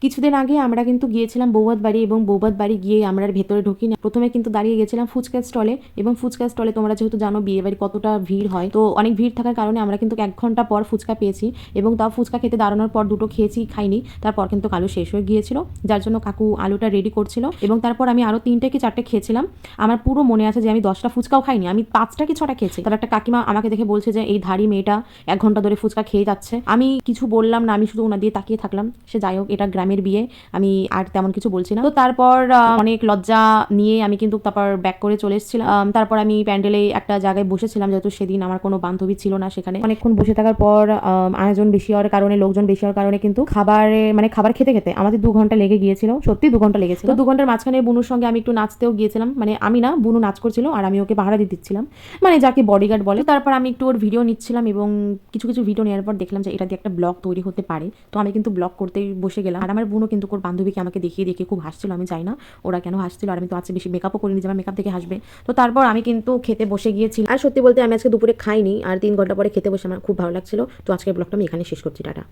কিছুদিন আগে আমরা কিন্তু গিয়েছিলাম বৌভাত বাড়ি, এবং বৌভাত বাড়ি গিয়ে আমরা আর ভেতরে ঢুকি না। প্রথমে কিন্তু দাঁড়িয়ে গেছিলাম ফুচকা স্টলে, এবং ফুচকা স্টলে তোমরা যেহেতু জানো বিয়ে বাড়ি কতটা ভিড় হয়, তো অনেক ভিড় থাকার কারণে আমরা কিন্তু 1 ঘন্টা পর ফুচকা পেয়েছি, এবং তাও ফুচকা খেতে দাঁড়ানোর পর দুটো খেয়েছি, খাইনি। তারপর কিন্তু আলু শেষ হয়ে গিয়েছিল, যার জন্য কাকু আলুটা রেডি করছিল, এবং তারপর আমি আরও 3টে কি 4টে খেয়েছিলাম। আমার পুরো মনে আছে যে আমি 10টা ফুচকাও খাইনি, আমি 5টা কি 6টা খেয়েছি। তারপর একটা কাকিমা আমাকে দেখে বলছে যে এই ধাড়ি মেয়েটা 1 ঘন্টা ধরে ফুচকা খেয়ে যাচ্ছে। আমি কিছু বললাম না, আমি শুধু ওনার দিয়ে তাকিয়ে থাকলাম। সে যাই হোক, এটা গ্রামের বিয়ে, আমি আর তেমন কিছু বলছি না। তো তারপর অনেক লজ্জা নিয়ে আমি কিন্তু তারপর ব্যাক করে চলে এসেছিলাম। তারপর আমি প্যান্ডেলে একটা জায়গায় বসেছিলাম, যেহেতু সেদিন আমার কোনো বান্ধবী ছিল না সেখানে। অনেকক্ষণ বসে থাকার পর আয়োজন বেশি হওয়ার কারণে, লোকজন বেশি হওয়ার কারণে কিন্তু খাবার খেতে খেতে আমাদের 2 ঘন্টা লেগে গিয়েছিল, সত্যি 2 ঘন্টা লেগেছিল। তো 2 ঘন্টার মাঝখানে বুনুর সঙ্গে আমি একটু নাচতেও গিয়েছিলাম, মানে আমি না, বুনু নাচ করছিল আর আমি ওকে পাহারা দিয়ে দিচ্ছিলাম, মানে যাকে বডিগার্ড বলে। তারপর আমি একটু ওর ভিডিও নিচ্ছিলাম, এবং কিছু কিছু ভিডিও নেওয়ার পর দেখলাম যে এটা দিয়ে একটা ব্লগ তৈরি হতে পারে। তো আমি কিন্তু ব্লগ করতেই বসে গেলাম। আর আমার বোনও কিন্তু ওর বান্ধবীকে আমাকে দেখিয়ে দেখিয়ে খুব হাসছিল, আমি জানি না ওরা কেন হাসছিল। আর আমি তো আজকে বেশি মেকআপও করিনি যে আমার মেকআপ দেখে হাসবে। তো তারপর আমি কিন্তু খেতে বসে গিয়েছিলাম। আর সত্যি বলতে আমি আজকে দুপুরে খাইনি, আর 3 ঘন্টা পরে খেতে বসে আমার খুব ভালো লাগছিল। তো আজকের ব্লগটা আমি এখানে শেষ করছি, টাটা।